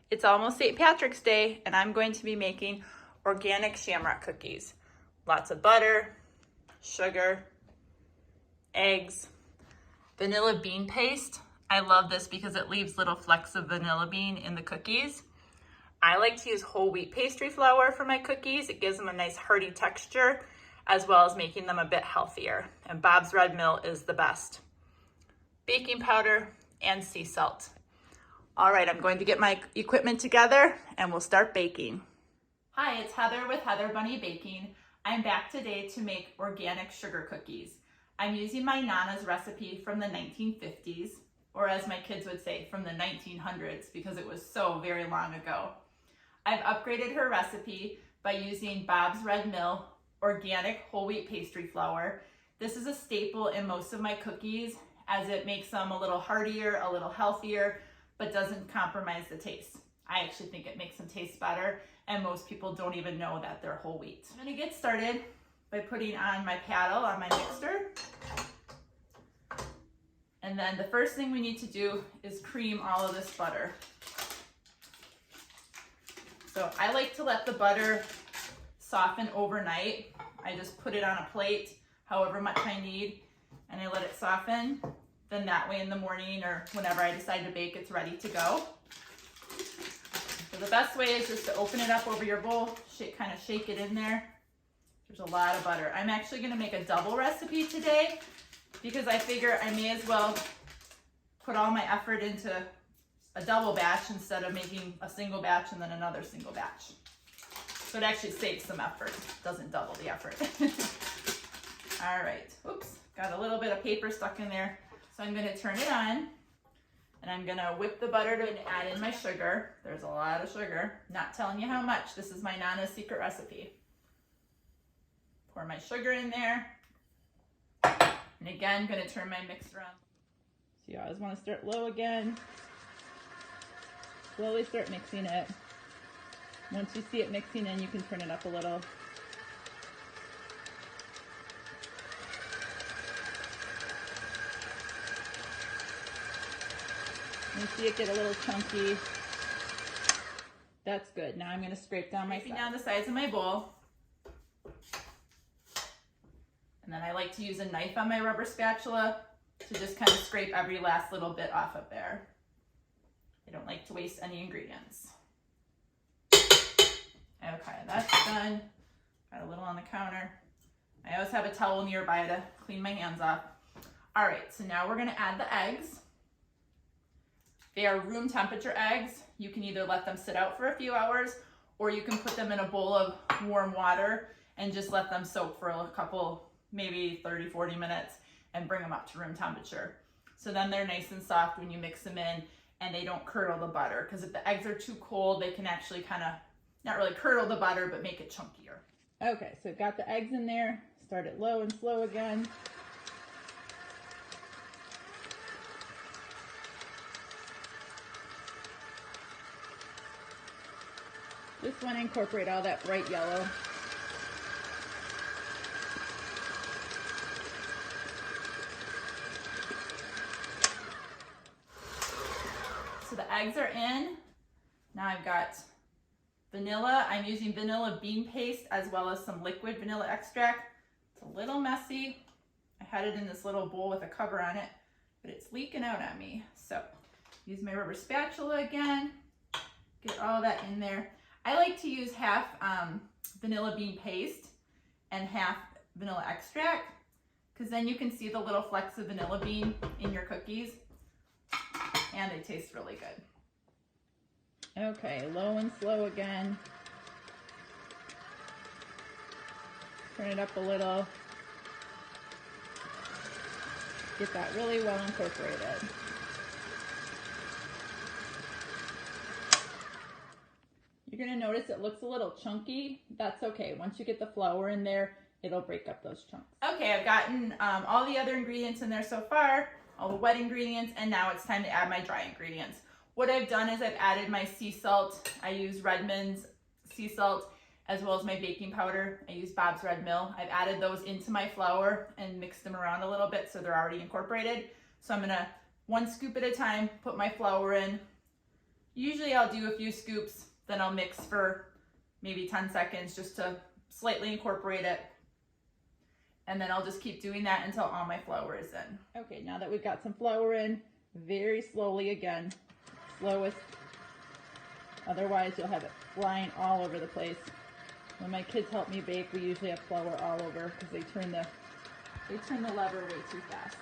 It's almost St. Patrick's Day, and I'm going to be making organic shamrock cookies. Lots of butter, sugar, eggs, vanilla bean paste. I love this because it leaves little flecks of vanilla bean in the cookies. I like to use whole wheat pastry flour for my cookies. It gives them a nice hearty texture, as well as making them a bit healthier. And Bob's Red Mill is the best. Baking powder and sea salt. All right, I'm going to get my equipment together and we'll start baking. Hi, it's Heather with Heather Bunny Baking. I'm back today to make organic sugar cookies. I'm using my Nana's recipe from the 1950s, or as my kids would say, from the 1900s, because it was so very long ago. I've upgraded her recipe by using Bob's Red Mill organic whole wheat pastry flour. This is a staple in most of my cookies as it makes them a little heartier, a little healthier, but doesn't compromise the taste. I actually think it makes them taste better, and most people don't even know that they're whole wheat. I'm gonna get started by putting on my paddle on my mixer. And then the first thing we need to do is cream all of this butter. So I like to let the butter soften overnight. I just put it on a plate, however much I need, and I let it soften. Then that way in the morning or whenever I decide to bake, it's ready to go. So the best way is just to open it up over your bowl, kind of shake it in there. There's a lot of butter. I'm actually gonna make a double recipe today because I figure I may as well put all my effort into a double batch instead of making a single batch and then another single batch. So it actually saves some effort, doesn't double the effort. All right, oops, got a little bit of paper stuck in there. So I'm gonna turn it on and I'm gonna whip the butter to add in my sugar. There's a lot of sugar, not telling you how much. This is my Nana's secret recipe. Pour my sugar in there. And again, I'm gonna turn my mixer on. So you always wanna start low again. Slowly start mixing it. Once you see it mixing in, you can turn it up a little. You see it get a little chunky. That's good. Now I'm going to scrape down the sides of my bowl. And then I like to use a knife on my rubber spatula to just kind of scrape every last little bit off of there. I don't like to waste any ingredients. Okay, that's done. Got a little on the counter. I always have a towel nearby to clean my hands off. All right, so now we're going to add the eggs. They are room temperature eggs. You can either let them sit out for a few hours or you can put them in a bowl of warm water and just let them soak for a couple, maybe 30, 40 minutes and bring them up to room temperature. So then they're nice and soft when you mix them in and they don't curdle the butter, because if the eggs are too cold, they can actually kind of, not really curdle the butter, but make it chunkier. Okay, so I've got the eggs in there. Start it low and slow again. Just want to incorporate all that bright yellow. So the eggs are in. Now I've got vanilla. I'm using vanilla bean paste as well as some liquid vanilla extract. It's a little messy. I had it in this little bowl with a cover on it, but it's leaking out on me. So use my rubber spatula again. Get all that in there. I like to use half vanilla bean paste and half vanilla extract, because then you can see the little flecks of vanilla bean in your cookies and they taste really good. Okay, low and slow again. Turn it up a little. Get that really well incorporated. You're going to notice it looks a little chunky. That's okay. Once you get the flour in there, it'll break up those chunks. Okay, I've gotten all the other ingredients in there so far, all the wet ingredients, and now it's time to add my dry ingredients. What I've done is I've added my sea salt. I use Redmond's sea salt as well as my baking powder. I use Bob's Red Mill. I've added those into my flour and mixed them around a little bit so they're already incorporated. So I'm gonna, 1 scoop at a time, put my flour in, Usually I'll do a few scoops, then I'll mix for maybe 10 seconds just to slightly incorporate it. And then I'll just keep doing that until all my flour is in. Okay, now that we've got some flour in, very slowly again, slowest. Otherwise you'll have it flying all over the place. When my kids help me bake, we usually have flour all over because they turn the lever way too fast.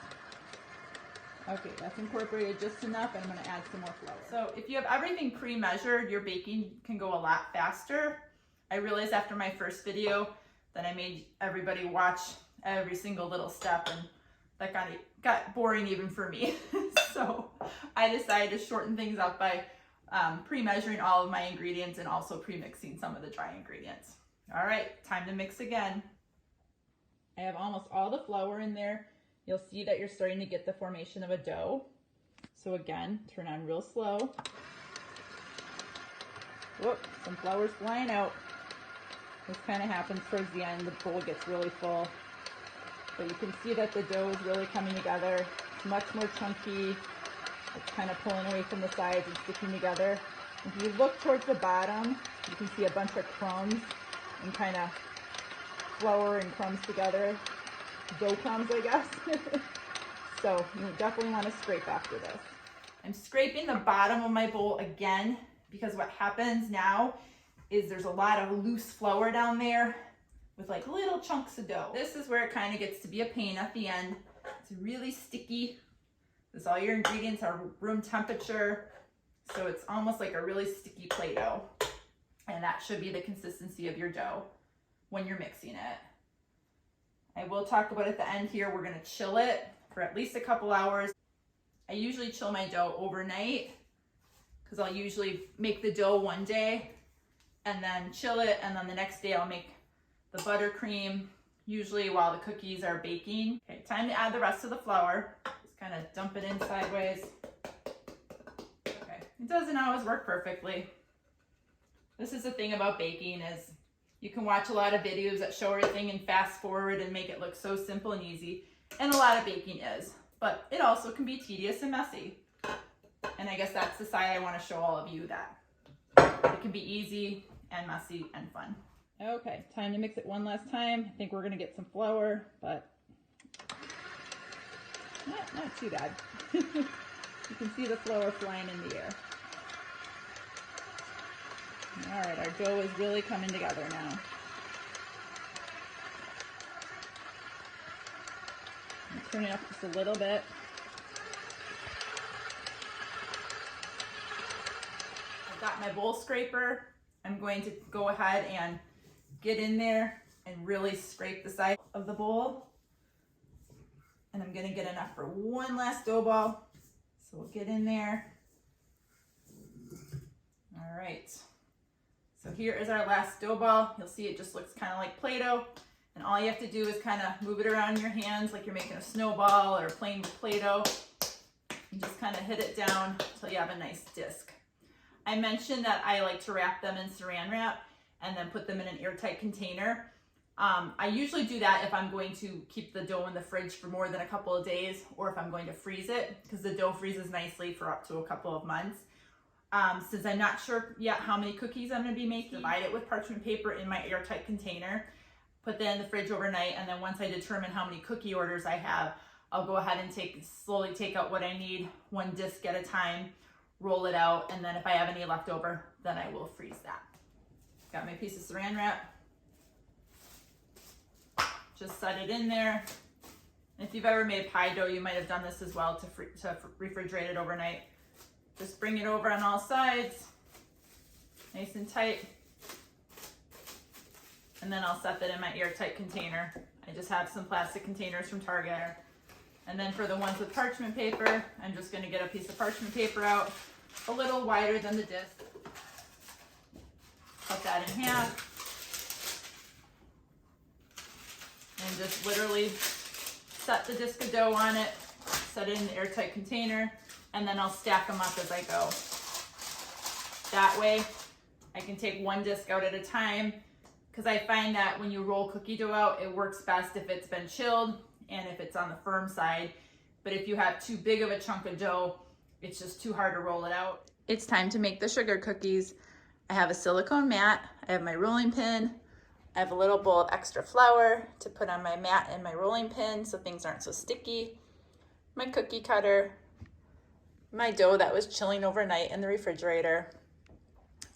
Okay, that's incorporated just enough, and I'm going to add some more flour. So if you have everything pre-measured, your baking can go a lot faster. I realized after my first video that I made everybody watch every single little step, and that got boring even for me. So I decided to shorten things up by pre-measuring all of my ingredients and also pre-mixing some of the dry ingredients. All right, time to mix again. I have almost all the flour in there. You'll see that you're starting to get the formation of a dough. So again, turn on real slow. Whoop, some flour's flying out. This kind of happens towards the end. The bowl gets really full. But you can see that the dough is really coming together. It's much more chunky. It's kind of pulling away from the sides and sticking together. If you look towards the bottom, you can see a bunch of crumbs and kind of flour and crumbs together. Dough crumbs, I guess. So you definitely want to scrape after this. I'm scraping the bottom of my bowl again because what happens now is there's a lot of loose flour down there with like little chunks of dough. This is where it kind of gets to be a pain at the end. It's really sticky. Because all your ingredients are room temperature, so it's almost like a really sticky Play-Doh. And that should be the consistency of your dough when you're mixing it. I will talk about at the end here, we're gonna chill it for at least a couple hours. I usually chill my dough overnight because I'll usually make the dough one day and then chill it, and then the next day I'll make the buttercream, usually while the cookies are baking. Okay, time to add the rest of the flour. Just kind of dump it in sideways. Okay, it doesn't always work perfectly. This is the thing about baking is you can watch a lot of videos that show everything and fast forward and make it look so simple and easy. And a lot of baking is, but it also can be tedious and messy. And I guess that's the side I want to show all of you, that it can be easy and messy and fun. Okay, time to mix it one last time. I think we're gonna get some flour, but not too bad. You can see the flour flying in the air. All right, our dough is really coming together now. Turn it up just a little bit. I've got my bowl scraper. I'm going to go ahead and get in there and really scrape the side of the bowl. And I'm gonna get enough for one last dough ball. So we'll get in there. All right. So here is our last dough ball. You'll see it just looks kind of like Play-Doh. And all you have to do is kind of move it around in your hands like you're making a snowball or playing with Play-Doh. And just kind of hit it down until you have a nice disc. I mentioned that I like to wrap them in saran wrap and then put them in an airtight container. I usually do that if I'm going to keep the dough in the fridge for more than a couple of days, or if I'm going to freeze it, because the dough freezes nicely for up to a couple of months. Since I'm not sure yet how many cookies I'm going to be making, divide it with parchment paper in my airtight container, put that in the fridge overnight, and then once I determine how many cookie orders I have, I'll go ahead and slowly take out what I need, one disc at a time, roll it out, and then if I have any left over, then I will freeze that. Got my piece of saran wrap. Just set it in there. If you've ever made pie dough, you might have done this as well to refrigerate it overnight. Just bring it over on all sides, nice and tight. And then I'll set that in my airtight container. I just have some plastic containers from Target. And then for the ones with parchment paper, I'm just gonna get a piece of parchment paper out, a little wider than the disc. Cut that in half. And just literally set the disc of dough on it, set it in the airtight container, and then I'll stack them up as I go. That way, I can take one disc out at a time, because I find that when you roll cookie dough out, it works best if it's been chilled and if it's on the firm side. But if you have too big of a chunk of dough, it's just too hard to roll it out. It's time to make the sugar cookies. I have a silicone mat, I have my rolling pin, I have a little bowl of extra flour to put on my mat and my rolling pin so things aren't so sticky, my cookie cutter, my dough that was chilling overnight in the refrigerator.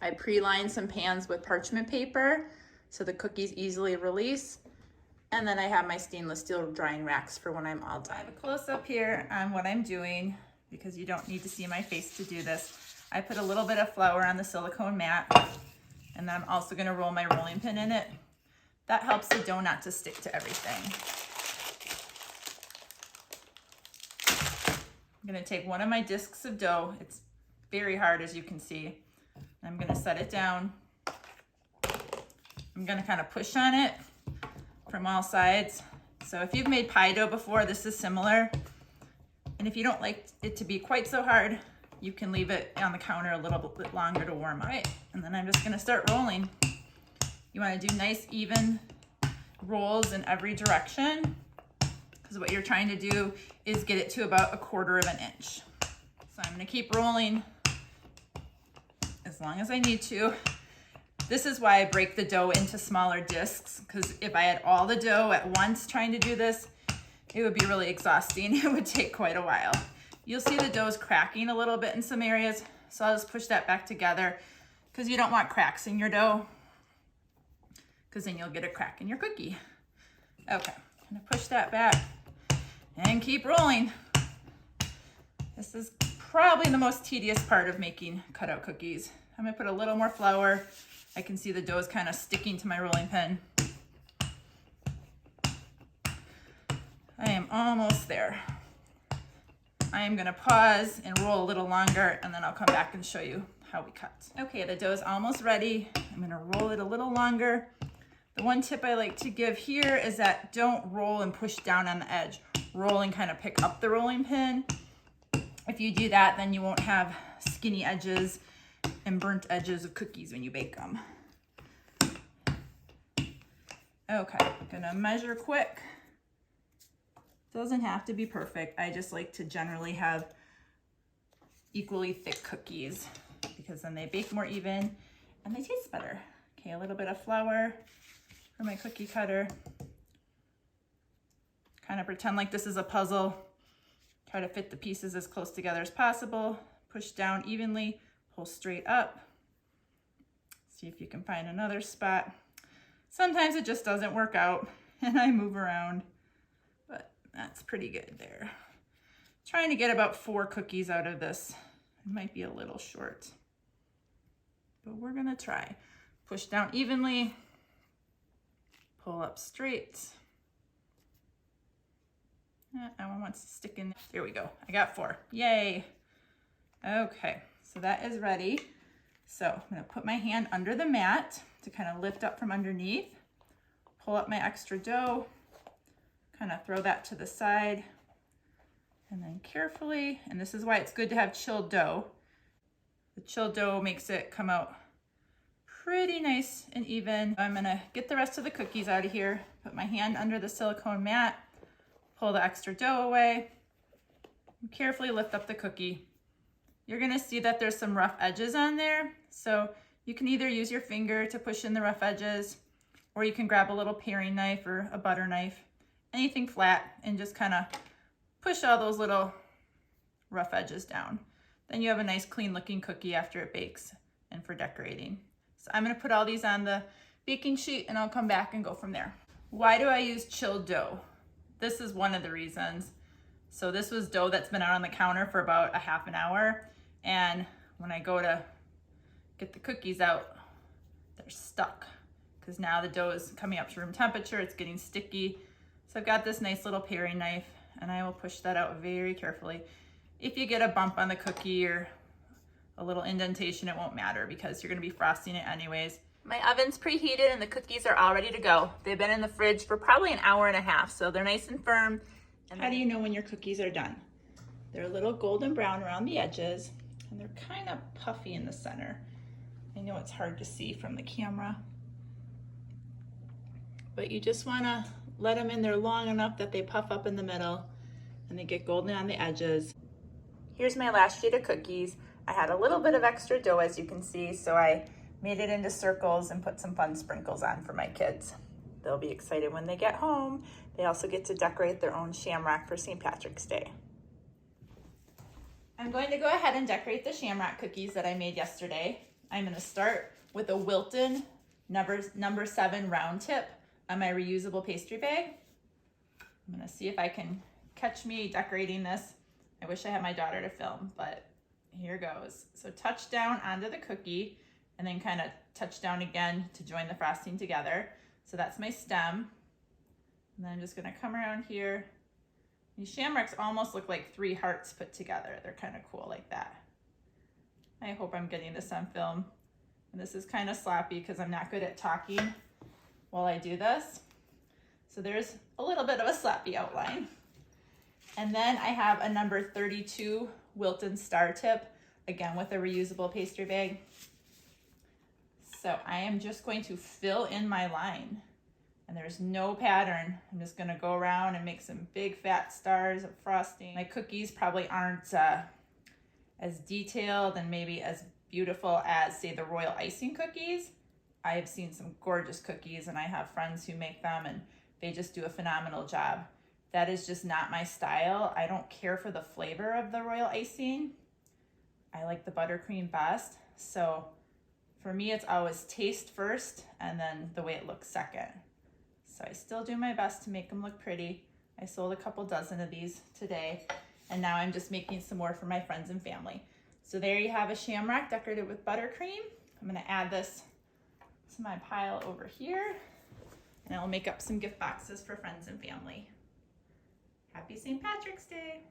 I pre-lined some pans with parchment paper so the cookies easily release. And then I have my stainless steel drying racks for when I'm all done. I have a close up here on what I'm doing because you don't need to see my face to do this. I put a little bit of flour on the silicone mat, and then I'm also gonna roll my rolling pin in it. That helps the dough not to stick to everything. I'm gonna take one of my discs of dough. It's very hard, as you can see. I'm gonna set it down. I'm gonna kind of push on it from all sides. So if you've made pie dough before, this is similar. And if you don't like it to be quite so hard, you can leave it on the counter a little bit longer to warm up. Right. And then I'm just gonna start rolling. You wanna do nice, even rolls in every direction, because what you're trying to do is get it to about 1/4 of an inch. So I'm gonna keep rolling as long as I need to. This is why I break the dough into smaller discs, because if I had all the dough at once trying to do this, it would be really exhausting. It would take quite a while. You'll see the dough is cracking a little bit in some areas, so I'll just push that back together because you don't want cracks in your dough, because then you'll get a crack in your cookie. Okay, I'm gonna push that back and keep rolling. This is probably the most tedious part of making cutout cookies. I'm gonna put a little more flour. I can see the dough is kind of sticking to my rolling pin. I am almost there. I am gonna pause and roll a little longer, and then I'll come back and show you how we cut. Okay, the dough is almost ready. I'm gonna roll it a little longer. The one tip I like to give here is that don't roll and push down on the edge. Roll and kind of pick up the rolling pin. If you do that, then you won't have skinny edges and burnt edges of cookies when you bake them. Okay, I'm gonna measure quick. Doesn't have to be perfect. I just like to generally have equally thick cookies because then they bake more even and they taste better. Okay, a little bit of flour for my cookie cutter. Kind of pretend like this is a puzzle. Try to fit the pieces as close together as possible. Push down evenly, pull straight up. See if you can find another spot. Sometimes it just doesn't work out and I move around, but that's pretty good there. Trying to get about 4 cookies out of this. It might be a little short, but we're gonna try. Push down evenly, pull up straight. That one wants to stick in there. There we go, I got 4, yay. Okay, so that is ready. So I'm gonna put my hand under the mat to kind of lift up from underneath, pull up my extra dough, kind of throw that to the side, and then carefully, and this is why it's good to have chilled dough. The chilled dough makes it come out pretty nice and even. I'm gonna get the rest of the cookies out of here, put my hand under the silicone mat, pull the extra dough away, and carefully lift up the cookie. You're gonna see that there's some rough edges on there, so you can either use your finger to push in the rough edges, or you can grab a little paring knife or a butter knife, anything flat, and just kind of push all those little rough edges down. Then you have a nice clean looking cookie after it bakes and for decorating. So I'm gonna put all these on the baking sheet and I'll come back and go from there. Why do I use chilled dough? This is one of the reasons. So this was dough that's been out on the counter for about a half an hour, and when I go to get the cookies out, they're stuck because now the dough is coming up to room temperature, it's getting sticky. So I've got this nice little paring knife and I will push that out very carefully. If you get a bump on the cookie or a little indentation, it won't matter because you're gonna be frosting it anyways. My oven's preheated and the cookies are all ready to go. They've been in the fridge for probably an hour and a half, so they're nice and firm. And how do you know when your cookies are done? They're a little golden brown around the edges and they're kind of puffy in the center. I know it's hard to see from the camera, but you just wanna let them in there long enough that they puff up in the middle and they get golden on the edges. Here's my last sheet of cookies. I had a little bit of extra dough, as you can see, so I made it into circles and put some fun sprinkles on for my kids. They'll be excited when they get home. They also get to decorate their own shamrock for St. Patrick's Day. I'm going to go ahead and decorate the shamrock cookies that I made yesterday. I'm going to start with a Wilton number 7 round tip on my reusable pastry bag. I'm going to see if I can catch me decorating this. I wish I had my daughter to film, but here goes. So touch down onto the cookie and then kind of touch down again to join the frosting together. So that's my stem. And then I'm just gonna come around here. These shamrocks almost look like 3 hearts put together. They're kind of cool like that. I hope I'm getting this on film. And this is kind of sloppy because I'm not good at talking while I do this. So there's a little bit of a sloppy outline. And then I have a number 32 Wilton star tip, again with a reusable pastry bag. So I am just going to fill in my line, and there's no pattern. I'm just gonna go around and make some big fat stars of frosting. My cookies probably aren't as detailed and maybe as beautiful as, say, the royal icing cookies. I have seen some gorgeous cookies, and I have friends who make them, and they just do a phenomenal job. That is just not my style. I don't care for the flavor of the royal icing. I like the buttercream best. So for me, it's always taste first and then the way it looks second. So I still do my best to make them look pretty. I sold a couple dozen of these today, and now I'm just making some more for my friends and family. So there you have a shamrock decorated with buttercream. I'm gonna add this to my pile over here, and I'll make up some gift boxes for friends and family. Happy St. Patrick's Day.